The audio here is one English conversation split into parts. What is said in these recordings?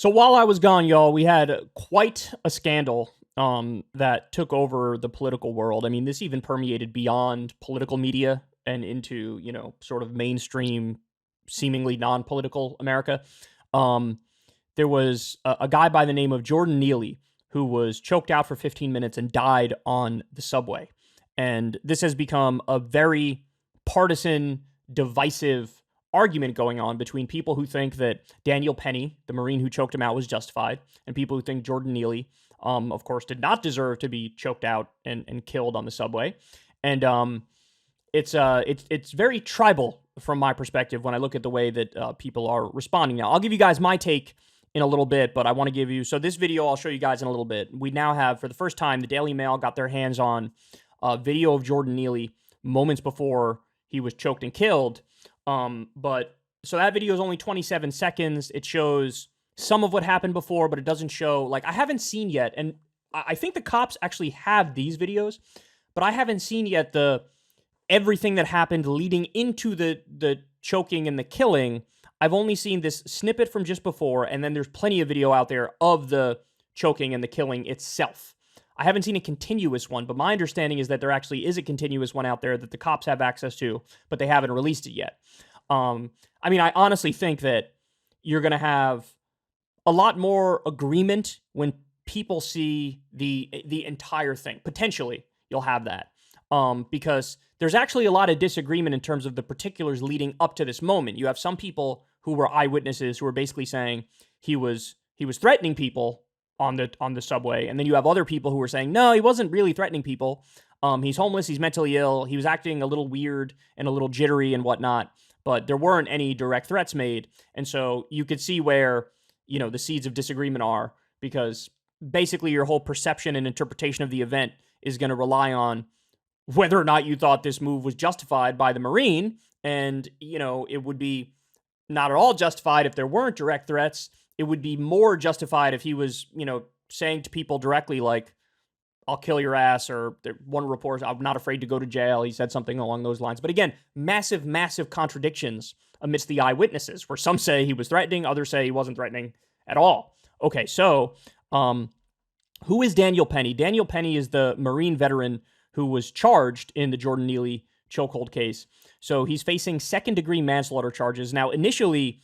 So while I was gone, y'all, we had quite a scandal that took over the political world. I mean, this even permeated beyond political media and into, sort of mainstream, seemingly non-political America. Um, there was a guy by the name of Jordan Neely who was choked out for 15 minutes and died on the subway. And this has become a very partisan, divisive argument going on between people who think that Daniel Penny, the Marine who choked him out, was justified, and people who think Jordan Neely, of course, did not deserve to be choked out and killed on the subway. And it's very tribal from my perspective when I look at the way that people are responding now. I'll give you guys my take in a little bit, but I want to give you, so this video I'll show you guys in a little bit. We now have, for the first time, the Daily Mail got their hands on a video of Jordan Neely moments before he was choked and killed. But so that video is only 27 seconds. It shows some of what happened before, but it doesn't show, like, I haven't seen yet, and I think the cops actually have these videos, but I haven't seen yet everything that happened leading into the choking and the killing. I've only seen this snippet from just before, and then there's plenty of video out there of the choking and the killing itself. I haven't seen a continuous one, but my understanding is that there actually is a continuous one out there that the cops have access to, but they haven't released it yet. I mean, I honestly think that you're going to have a lot more agreement when people see the entire thing. Potentially, you'll have that. Because there's actually a lot of disagreement in terms of the particulars leading up to this moment. You have some people who were eyewitnesses who were basically saying he was threatening people on the subway, and then you have other people who were saying, no, he wasn't really threatening people. He's homeless, he's mentally ill, he was acting a little weird and a little jittery and whatnot, but there weren't any direct threats made. And so you could see where, the seeds of disagreement are, because basically your whole perception and interpretation of the event is going to rely on whether or not you thought this move was justified by the Marine. And, it would be not at all justified if there weren't direct threats. It would be more justified if he was, saying to people directly, like, I'll kill your ass, or one report, I'm not afraid to go to jail. He said something along those lines. But again, massive, massive contradictions amidst the eyewitnesses, where some say he was threatening, others say he wasn't threatening at all. Okay, so who is Daniel Penny? Daniel Penny is the Marine veteran who was charged in the Jordan Neely chokehold case. So he's facing second-degree manslaughter charges. Now, initially,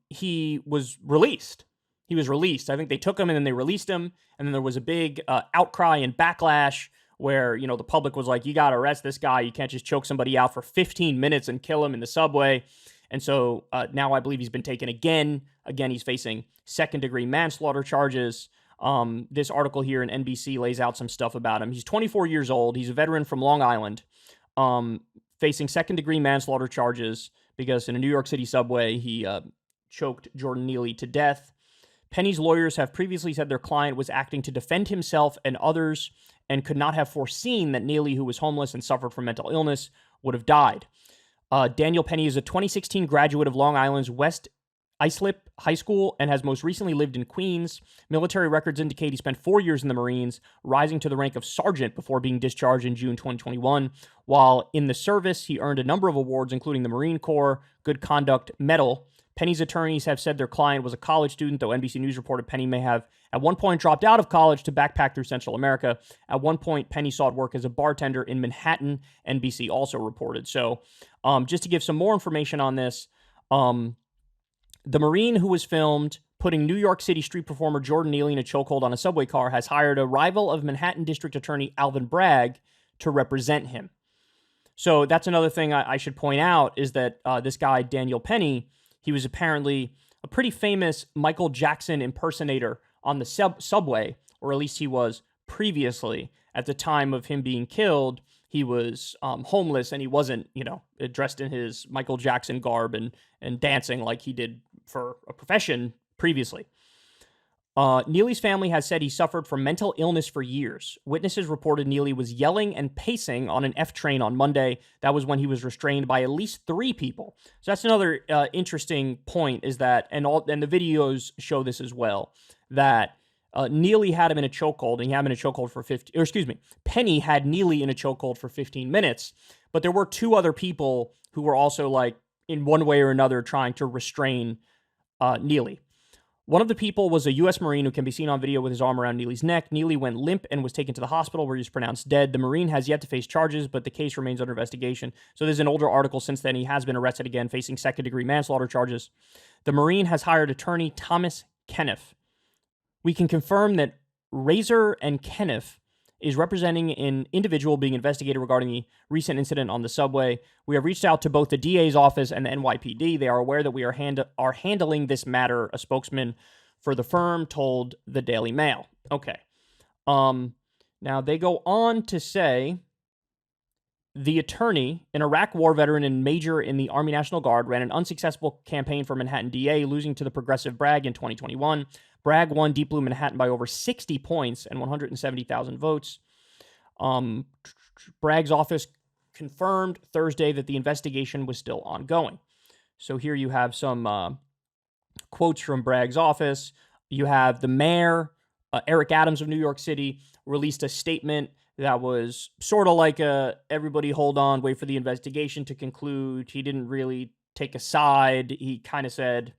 he was released. I think they took him and then they released him. And then there was a big outcry and backlash where, the public was like, you got to arrest this guy. You can't just choke somebody out for 15 minutes and kill him in the subway. And so now I believe he's been taken again. Again, he's facing second-degree manslaughter charges. This article here in NBC lays out some stuff about him. He's 24 years old. He's a veteran from Long Island, facing second-degree manslaughter charges because in a New York City subway, he choked Jordan Neely to death. Penny's lawyers have previously said their client was acting to defend himself and others and could not have foreseen that Neely, who was homeless and suffered from mental illness, would have died. Daniel Penny is a 2016 graduate of Long Island's West Islip High School and has most recently lived in Queens. Military records indicate he spent 4 years in the Marines, rising to the rank of sergeant before being discharged in June 2021. While in the service, he earned a number of awards, including the Marine Corps Good Conduct Medal. Penny's attorneys have said their client was a college student, though NBC News reported Penny may have at one point dropped out of college to backpack through Central America. At one point, Penny sought work as a bartender in Manhattan, NBC also reported. So just to give some more information on this, the Marine who was filmed putting New York City street performer Jordan Neely in a chokehold on a subway car has hired a rival of Manhattan District Attorney Alvin Bragg to represent him. So that's another thing I should point out is that this guy, Daniel Penny, he was apparently a pretty famous Michael Jackson impersonator on the subway, or at least he was previously. At the time of him being killed, he was homeless and he wasn't, dressed in his Michael Jackson garb and dancing like he did for a profession previously. Neely's family has said he suffered from mental illness for years. Witnesses reported Neely was yelling and pacing on an F train on Monday. That was when he was restrained by at least 3 people. So that's another interesting point is that, and the videos show this as well, that Neely had him in a chokehold, and he had him in a chokehold for Penny had Neely in a chokehold for 15 minutes, but there were 2 other people who were also, like, in one way or another trying to restrain Neely. One of the people was a U.S. Marine who can be seen on video with his arm around Neely's neck. Neely went limp and was taken to the hospital where he was pronounced dead. The Marine has yet to face charges, but the case remains under investigation. So there's an older article since then. He has been arrested again, facing second-degree manslaughter charges. The Marine has hired attorney Thomas Kenneth. We can confirm that Razor and Kenneth is representing an individual being investigated regarding the recent incident on the subway. We have reached out to both the DA's office and the NYPD. They are aware that we are handling this matter, a spokesman for the firm told the Daily Mail. Okay. Now, they go on to say the attorney, an Iraq war veteran and major in the Army National Guard, ran an unsuccessful campaign for Manhattan DA, losing to the progressive Bragg in 2021. Bragg won Deep Blue Manhattan by over 60 points and 170,000 votes. Bragg's office confirmed Thursday that the investigation was still ongoing. So here you have some quotes from Bragg's office. You have the mayor, Eric Adams of New York City, released a statement that was sort of like everybody hold on, wait for the investigation to conclude. He didn't really take a side. He kind of said,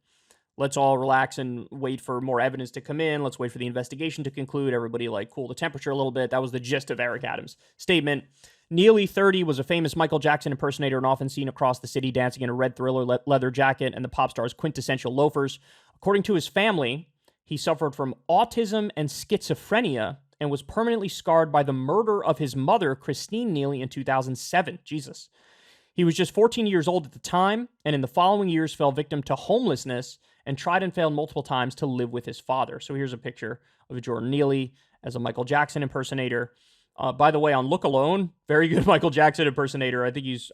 let's all relax and wait for more evidence to come in. Let's wait for the investigation to conclude. Everybody cool the temperature a little bit. That was the gist of Eric Adams' statement. Neely, 30, was a famous Michael Jackson impersonator and often seen across the city dancing in a red Thriller leather jacket and the pop star's quintessential loafers. According to his family, he suffered from autism and schizophrenia and was permanently scarred by the murder of his mother, Christine Neely, in 2007. Jesus. He was just 14 years old at the time, and in the following years fell victim to homelessness and tried and failed multiple times to live with his father. So here's a picture of Jordan Neely as a Michael Jackson impersonator. By the way, on Look Alone, very good Michael Jackson impersonator.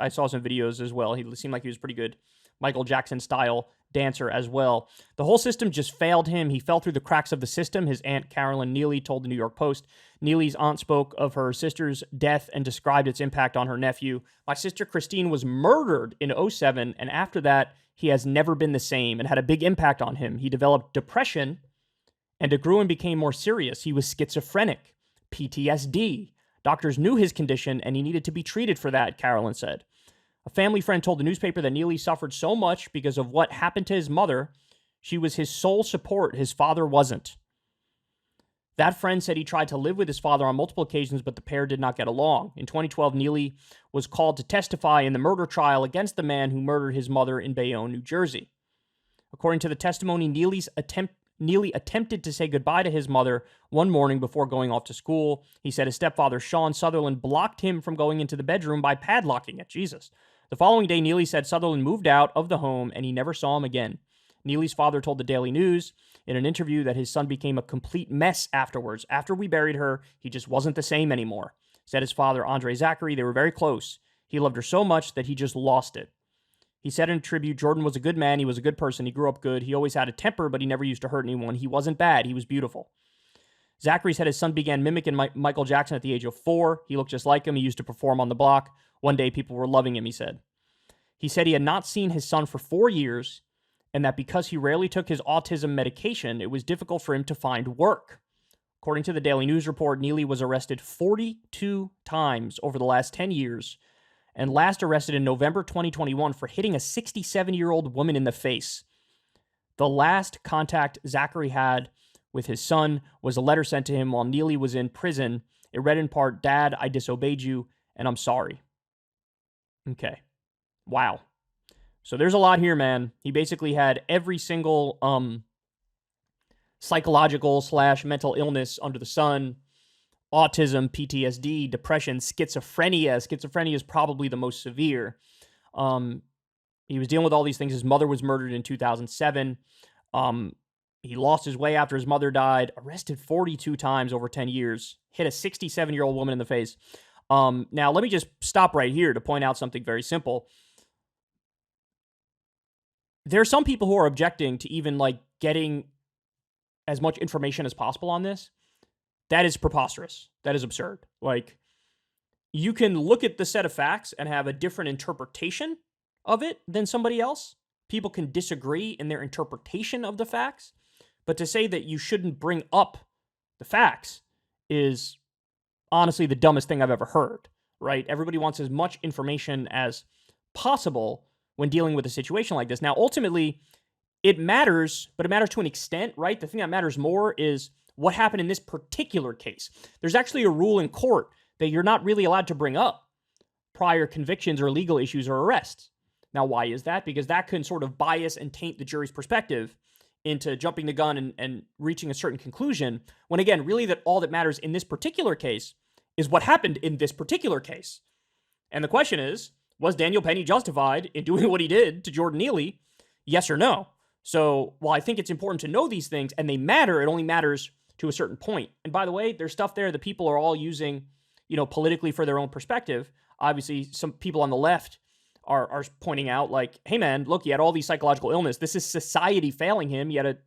I saw some videos as well. He seemed like he was pretty good Michael Jackson-style dancer as well. The whole system just failed him. He fell through the cracks of the system, his aunt Carolyn Neely told the New York Post. Neely's aunt spoke of her sister's death and described its impact on her nephew. My sister Christine was murdered in 2007, and after that, he has never been the same and had a big impact on him. He developed depression, and it grew and became more serious. He was schizophrenic, PTSD. Doctors knew his condition, and he needed to be treated for that, Carolyn said. A family friend told the newspaper that Neely suffered so much because of what happened to his mother. She was his sole support. His father wasn't. That friend said he tried to live with his father on multiple occasions, but the pair did not get along. In 2012, Neely was called to testify in the murder trial against the man who murdered his mother in Bayonne, New Jersey. According to the testimony, Neely attempted to say goodbye to his mother one morning before going off to school. He said his stepfather, Sean Sutherland, blocked him from going into the bedroom by padlocking it. Jesus. The following day, Neely said Sutherland moved out of the home and he never saw him again. Neely's father told the Daily News in an interview that his son became a complete mess afterwards. After we buried her, he just wasn't the same anymore. Said his father, Andre Zachary, they were very close. He loved her so much that he just lost it. He said in a tribute, Jordan was a good man. He was a good person. He grew up good. He always had a temper, but he never used to hurt anyone. He wasn't bad. He was beautiful. Zachary said his son began mimicking Michael Jackson at the age of 4. He looked just like him. He used to perform on the block. One day, people were loving him, he said. He said he had not seen his son for 4 years, and that because he rarely took his autism medication, it was difficult for him to find work. According to the Daily News report, Neely was arrested 42 times over the last 10 years, and last arrested in November 2021 for hitting a 67-year-old woman in the face. The last contact Zachary had with his son was a letter sent to him while Neely was in prison. It read in part, Dad, I disobeyed you, and I'm sorry. Okay. Wow. So there's a lot here, man. He basically had every single psychological / mental illness under the sun. Autism, PTSD, depression, schizophrenia. Schizophrenia is probably the most severe. He was dealing with all these things. His mother was murdered in 2007. He lost his way after his mother died. Arrested 42 times over 10 years. Hit a 67-year-old woman in the face. Now, let me just stop right here to point out something very simple. There are some people who are objecting to even getting as much information as possible on this. That is preposterous. That is absurd. You can look at the set of facts and have a different interpretation of it than somebody else. People can disagree in their interpretation of the facts. But to say that you shouldn't bring up the facts is honestly the dumbest thing I've ever heard, right? Everybody wants as much information as possible when dealing with a situation like this. Now, ultimately, it matters, but it matters to an extent, right? The thing that matters more is what happened in this particular case. There's actually a rule in court that you're not really allowed to bring up prior convictions or legal issues or arrests. Now, why is that? Because that can sort of bias and taint the jury's perspective into jumping the gun and reaching a certain conclusion, when again, really that all that matters in this particular case is what happened in this particular case. And the question is, was Daniel Penny justified in doing what he did to Jordan Neely? Yes or no? So while I think it's important to know these things and they matter, it only matters to a certain point. And by the way, there's stuff there that people are all using, politically for their own perspective. Obviously, some people on the left are pointing out like, hey man, look, he had all these psychological illness. This is society failing him. He had a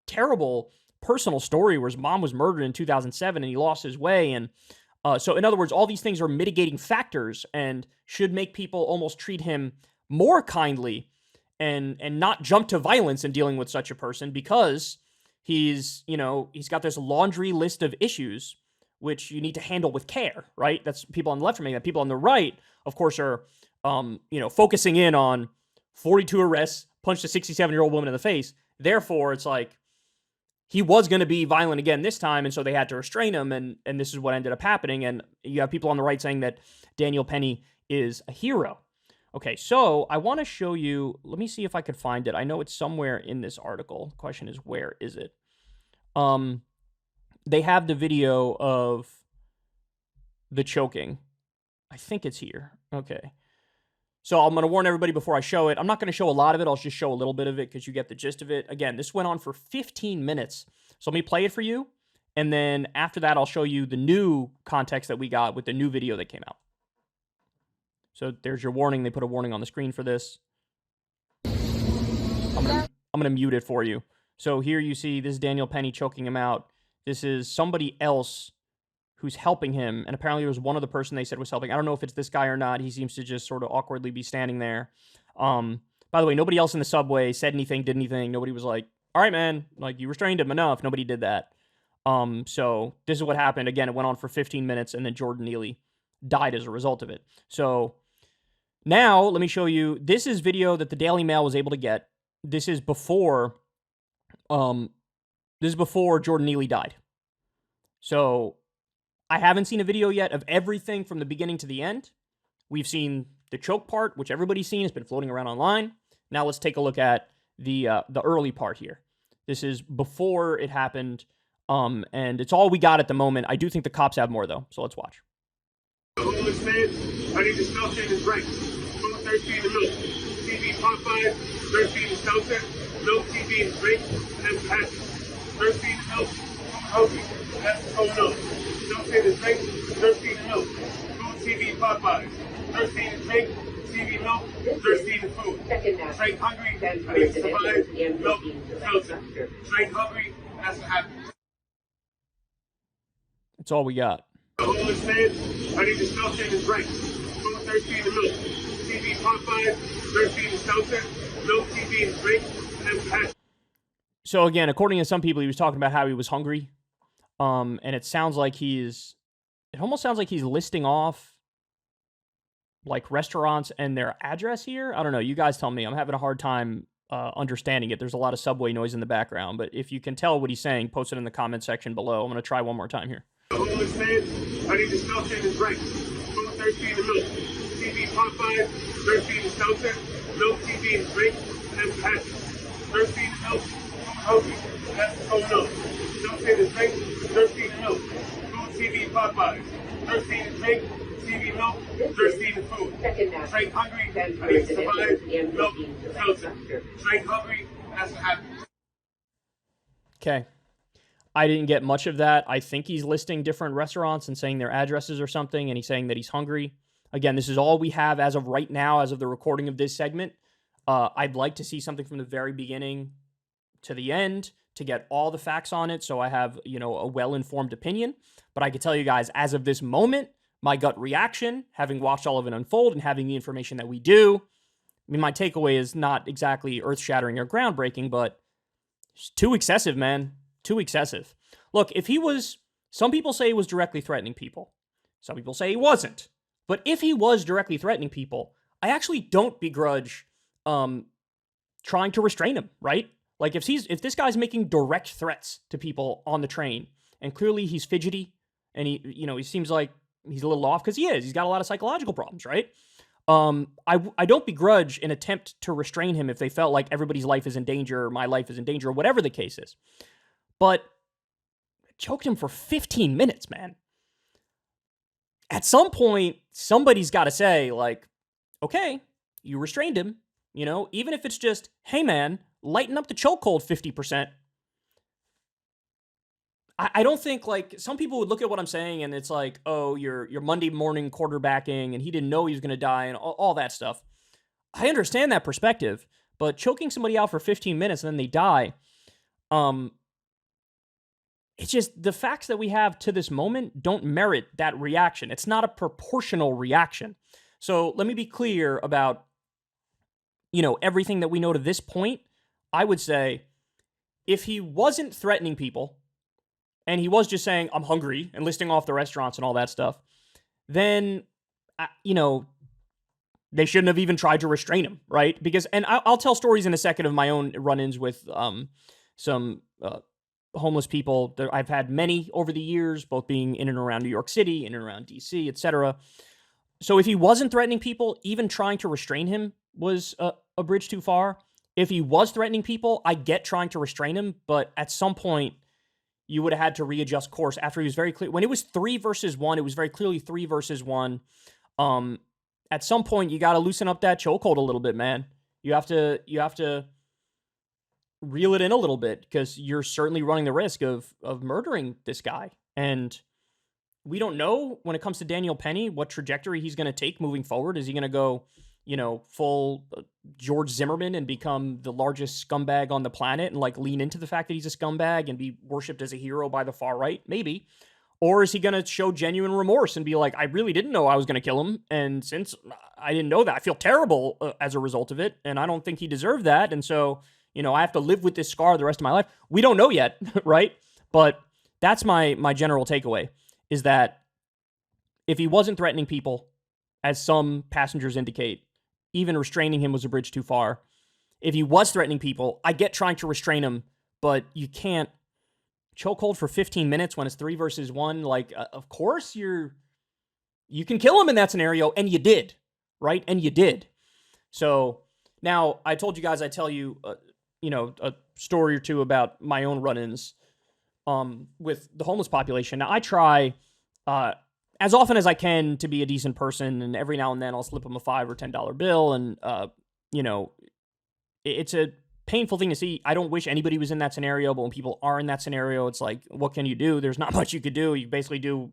terrible personal story where his mom was murdered in 2007 and he lost his way. And so in other words, all these things are mitigating factors and should make people almost treat him more kindly and not jump to violence in dealing with such a person, because he's got this laundry list of issues which you need to handle with care, right? That's people on the left are making that. People on the right, of course, are focusing in on 42 arrests, punched a 67-year-old woman in the face. Therefore, it's like he was going to be violent again this time, and so they had to restrain him, and this is what ended up happening. And you have people on the right saying that Daniel Penny is a hero. Okay, so I want to show you, let me see if I could find it. I know it's somewhere in this article. The question is, where is it? They have the video of the choking. I think it's here. Okay. So I'm going to warn everybody before I show it. I'm not going to show a lot of it. I'll just show a little bit of it because you get the gist of it. Again, this went on for 15 minutes. So let me play it for you. And then after that, I'll show you the new context that we got with the new video that came out. So there's your warning. They put a warning on the screen for this. I'm going to mute it for you. So here you see this is Daniel Penny choking him out. This is somebody else who's helping him. And apparently it was one other person they said was helping. I don't know if it's this guy or not. He seems to just sort of awkwardly be standing there. By the way, nobody else in the subway said anything, did anything. Nobody was like, all right, man, like you restrained him enough. Nobody did that. So this is what happened. Again, it went on for 15 minutes and then Jordan Neely died as a result of it. So now let me show you. This is video that the Daily Mail was able to get. This is before Jordan Neely died. So I haven't seen a video yet of everything from the beginning to the end. We've seen the choke part, which everybody's seen. It's been floating around online. Now let's take a look at the early part here. This is before it happened, and it's all we got at the moment. I do think the cops have more, though, so let's watch. Homeless man, I need to stop in his right. Food, thirsty in the milk. TV Popeyes, thirsty in the shelter. Milk, TV and drink, and that's passion. Thirsty in the milk, hungry, that's oh no. Shelter in the drink, thirsty in the milk. Food, TV Popeyes, thirsty in the drink, TV milk, thirsty in the food. Drink hungry, I need to survive. Milk, shelter. Drink hungry, that's what happens. That's all we got. Homeless man, I need to shelter in his drink. Food, thirsty in the milk. TV Popeyes, thirsty in the shelter. Milk, TV and drink, and that's what happens. So again, according to some people, he was talking about how he was hungry. And it sounds like it almost sounds like he's listing off like restaurants and their address here. I don't know. You guys tell me. I'm having a hard time understanding it. There's a lot of subway noise in the background, but if you can tell what he's saying, post it in the comment section below. I'm going to try one more time here. Homeless man, I need to shelter in his drink. Food, thirsty in the milk. TV Popeyes, thirsty in the shelter. Milk, TV and drink, and that's what happens. Thirsty in the milk, hungry, that's oh no. Shelter in the drink, thirsty in the milk. Food, TV Popeyes, thirsty in the drink, TV milk, thirsty in the food. Drink hungry, I need to survive. Milk, shelter. Drink hungry, that's what happens. Okay. I didn't get much of that. I think he's listing different restaurants and saying their addresses or something, and he's saying that he's hungry. Again, this is all we have as of right now, as of the recording of this segment. I'd like to see something from the very beginning to the end to get all the facts on it so I have, a well-informed opinion. But I can tell you guys, as of this moment, my gut reaction, having watched all of it unfold and having the information that we do, my takeaway is not exactly earth-shattering or groundbreaking, but it's too excessive, man. Too excessive. Look, some people say he was directly threatening people. Some people say he wasn't. But if he was directly threatening people, I actually don't begrudge trying to restrain him, right? Like if this guy's making direct threats to people on the train, and clearly he's fidgety, and he seems like he's a little off because he is. He's got a lot of psychological problems, right? I don't begrudge an attempt to restrain him if they felt like everybody's life is in danger, or my life is in danger, or whatever the case is. But choked him for 15 minutes, man. At some point, somebody's got to say, like, okay, you restrained him, even if it's just, hey, man, lighten up the chokehold 50%. I don't think, like, some people would look at what I'm saying and it's like, oh, you're Monday morning quarterbacking and he didn't know he was going to die and all that stuff. I understand that perspective, but choking somebody out for 15 minutes and then they die, it's just the facts that we have to this moment don't merit that reaction. It's not a proportional reaction. So let me be clear about, everything that we know to this point. I would say if he wasn't threatening people and he was just saying, I'm hungry, and listing off the restaurants and all that stuff, then, they shouldn't have even tried to restrain him, right? Because, and I'll tell stories in a second of my own run-ins with some homeless people. I've had many over the years, both being in and around New York City, in and around DC, etc. So if he wasn't threatening people, even trying to restrain him was a bridge too far. If he was threatening people, I get trying to restrain him, but at some point, you would have had to readjust course after he was very clear. When it was 3 versus 1, it was very clearly 3 versus 1. At some point, you got to loosen up that chokehold a little bit, man. You have to reel it in a little bit because you're certainly running the risk of murdering this guy. And we don't know when it comes to Daniel Penny what trajectory he's going to take moving forward. Is he going to go, full George Zimmerman and become the largest scumbag on the planet and like lean into the fact that he's a scumbag and be worshipped as a hero by the far right? Maybe. Or is he going to show genuine remorse and be like, I really didn't know I was going to kill him. And since I didn't know that, I feel terrible as a result of it. And I don't think he deserved that. And so, I have to live with this scar the rest of my life. We don't know yet, right? But that's my general takeaway, is that if he wasn't threatening people, as some passengers indicate, even restraining him was a bridge too far. If he was threatening people, I get trying to restrain him, but you can't chokehold for 15 minutes when it's 3 versus 1. Like, of course you can kill him in that scenario, and you did, right? And you did. So now I told you guys I'd tell you, a story or two about my own run-ins with the homeless population. Now I try as often as I can to be a decent person, and every now and then I'll slip them a $5 or $10 bill, and it's a painful thing to see. I don't wish anybody was in that scenario, but when people are in that scenario, it's like, what can you do? There's not much you could do. You basically do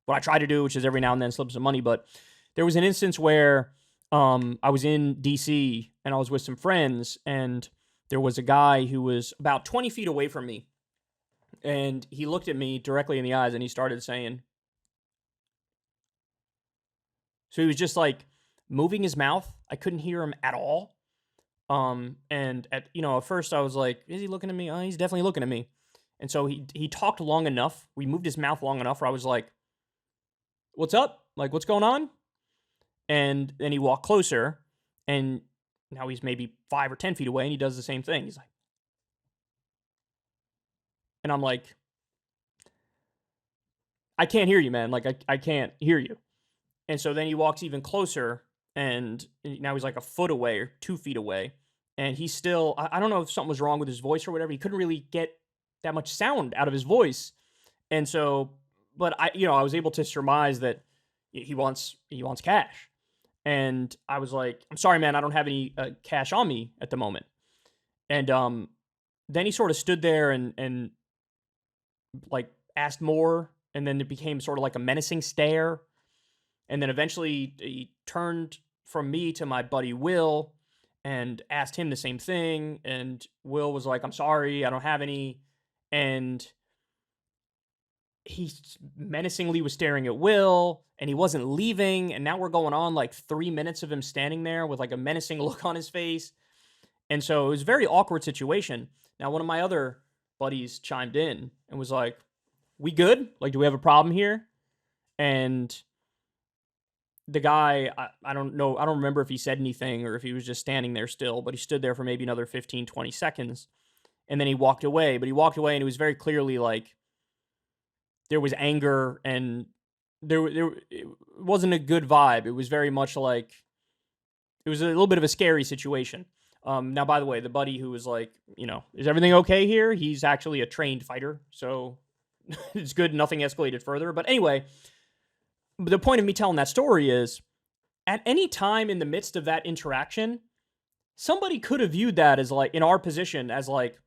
what I try to do, which is every now and then slip some money. But there was an instance where I was in DC and I was with some friends, and there was a guy who was about 20 feet away from me, and he looked at me directly in the eyes and he started saying, so he was just like moving his mouth. I couldn't hear him at all. And at first I was like, is he looking at me? Oh, he's definitely looking at me. And so he talked long enough. We moved his mouth long enough where I was like, what's up? Like, what's going on? And then he walked closer, and now he's maybe 5 or 10 feet away, and he does the same thing. He's like, and I'm like, I can't hear you, man. Like, I can't hear you. And so then he walks even closer, and now he's like a foot away or 2 feet away. And he's still, I don't know if something was wrong with his voice or whatever. He couldn't really get that much sound out of his voice. And so, but I was able to surmise that he wants cash. And I was like, I'm sorry, man, I don't have any cash on me at the moment. And then he sort of stood there and like asked more. And then it became sort of like a menacing stare. And then eventually he turned from me to my buddy Will and asked him the same thing. And Will was like, I'm sorry, I don't have any. And he menacingly was staring at Will, and he wasn't leaving. And now we're going on like 3 minutes of him standing there with like a menacing look on his face. And so it was a very awkward situation. Now, one of my other buddies chimed in and was like, we good? Like, do we have a problem here? And the guy, I don't know, I don't remember if he said anything or if he was just standing there still, but he stood there for maybe another 15, 20 seconds. And then he walked away, but he walked away and it was very clearly like there was anger and it wasn't a good vibe. It was very much like, it was a little bit of a scary situation. Now, by the way, the buddy who was like, is everything okay here? He's actually a trained fighter, so it's good nothing escalated further. But anyway, the point of me telling that story is, at any time in the midst of that interaction, somebody could have viewed that as like, in our position, as like,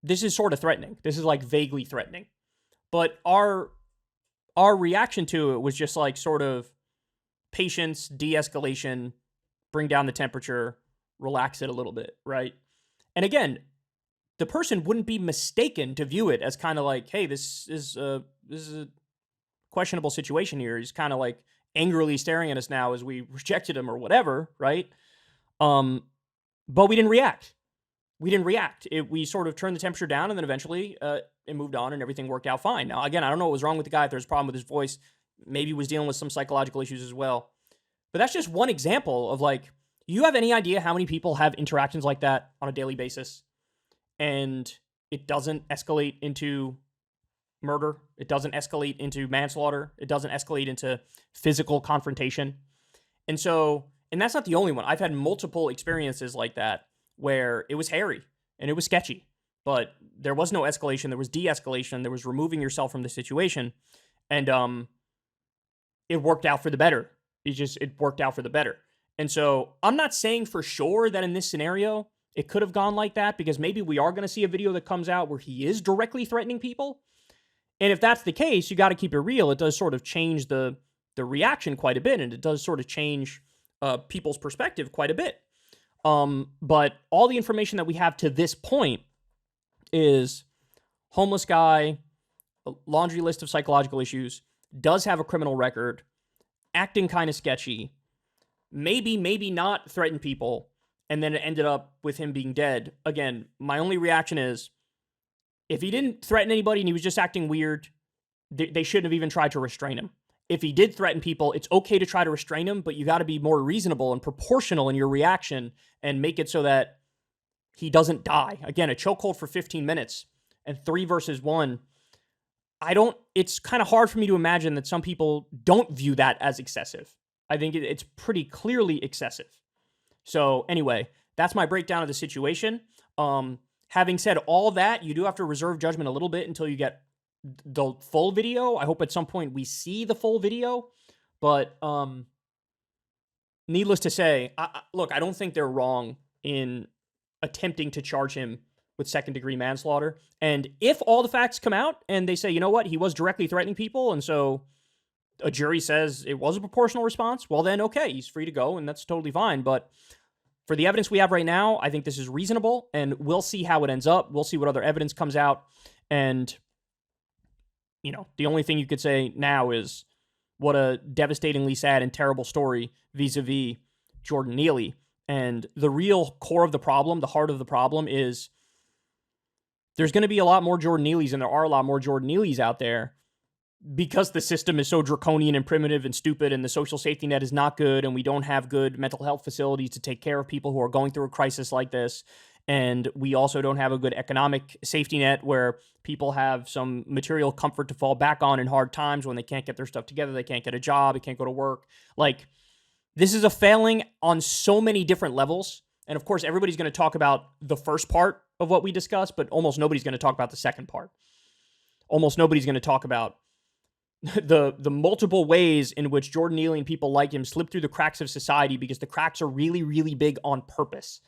this is sort of threatening. This is like vaguely threatening. But our reaction to it was just like sort of patience, de-escalation, bring down the temperature, relax it a little bit, right? And again, the person wouldn't be mistaken to view it as kind of like, hey, this is a questionable situation here. He's kind of like angrily staring at us now as we rejected him or whatever, right? But we didn't react. We sort of turned the temperature down, and then eventually it moved on and everything worked out fine. Now, again, I don't know what was wrong with the guy. If there's a problem with his voice, maybe he was dealing with some psychological issues as well. But that's just one example of like, you have any idea how many people have interactions like that on a daily basis and it doesn't escalate into murder? It doesn't escalate into manslaughter. It doesn't escalate into physical confrontation. And that's not the only one. I've had multiple experiences like that where it was hairy and it was sketchy, but there was no escalation. There was de-escalation. There was removing yourself from the situation. And it worked out for the better. It worked out for the better. And so I'm not saying for sure that in this scenario, it could have gone like that, because maybe we are going to see a video that comes out where he is directly threatening people. And if that's the case, you got to keep it real. It does sort of change the reaction quite a bit, and it does sort of change people's perspective quite a bit. But all the information that we have to this point is homeless guy, a laundry list of psychological issues, does have a criminal record, acting kind of sketchy, maybe not threaten people, and then it ended up with him being dead. Again, my only reaction is, if he didn't threaten anybody and he was just acting weird, they shouldn't have even tried to restrain him. If he did threaten people, it's okay to try to restrain him, but you got to be more reasonable and proportional in your reaction and make it so that he doesn't die. Again, a chokehold for 15 minutes and 3 versus 1. It's kind of hard for me to imagine that some people don't view that as excessive. I think it's pretty clearly excessive. So anyway, that's my breakdown of the situation. Having said all that, you do have to reserve judgment a little bit until you get the full video. I hope at some point we see the full video. But needless to say, look, I don't think they're wrong in attempting to charge him with second-degree manslaughter. And if all the facts come out and they say, you know what, he was directly threatening people, and so a jury says it was a proportional response, well then, okay, he's free to go, and that's totally fine. But for the evidence we have right now, I think this is reasonable, and we'll see how it ends up. We'll see what other evidence comes out. And, the only thing you could say now is what a devastatingly sad and terrible story vis-a-vis Jordan Neely. And the real core of the problem, the heart of the problem, is there's going to be a lot more Jordan Neelys, and there are a lot more Jordan Neelys out there, because the system is so draconian and primitive and stupid, and the social safety net is not good, and we don't have good mental health facilities to take care of people who are going through a crisis like this. And we also don't have a good economic safety net where people have some material comfort to fall back on in hard times when they can't get their stuff together, they can't get a job, they can't go to work. Like, this is a failing on so many different levels. And of course, everybody's going to talk about the first part of what we discussed, but almost nobody's going to talk about the second part. Almost nobody's going to talk about the multiple ways in which Jordan Neely and people like him slip through the cracks of society, because the cracks are really, really big on purpose,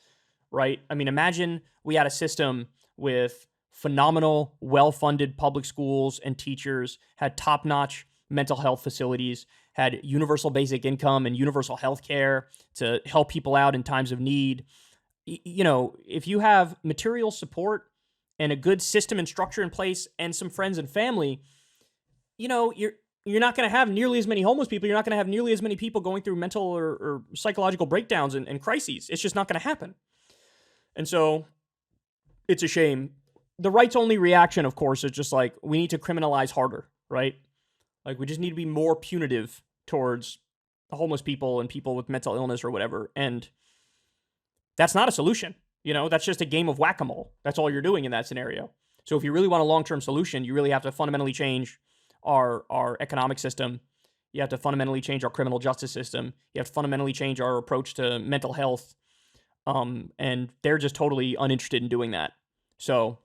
right? I mean, imagine we had a system with phenomenal, well-funded public schools and teachers, had top-notch mental health facilities, had universal basic income and universal health care to help people out in times of need. If you have material support and a good system and structure in place and some friends and family, you're not going to have nearly as many homeless people. You're not going to have nearly as many people going through mental or psychological breakdowns and crises. It's just not going to happen. And so it's a shame. The right's only reaction, of course, is just like, we need to criminalize harder, right? Like, we just need to be more punitive towards homeless people and people with mental illness or whatever. And that's not a solution. You know, that's just a game of whack-a-mole. That's all you're doing in that scenario. So if you really want a long-term solution, you really have to fundamentally change our economic system. You have to fundamentally change our criminal justice system. You have to fundamentally change our approach to mental health. And they're just totally uninterested in doing that. So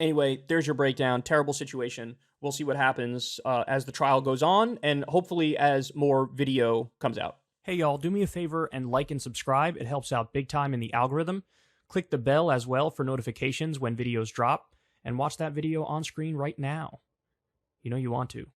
anyway, there's your breakdown. Terrible situation. We'll see what happens as the trial goes on, and hopefully as more video comes out. Hey, y'all, do me a favor and like and subscribe. It helps out big time in the algorithm. Click the bell as well for notifications when videos drop, and watch that video on screen right now. You know you want to.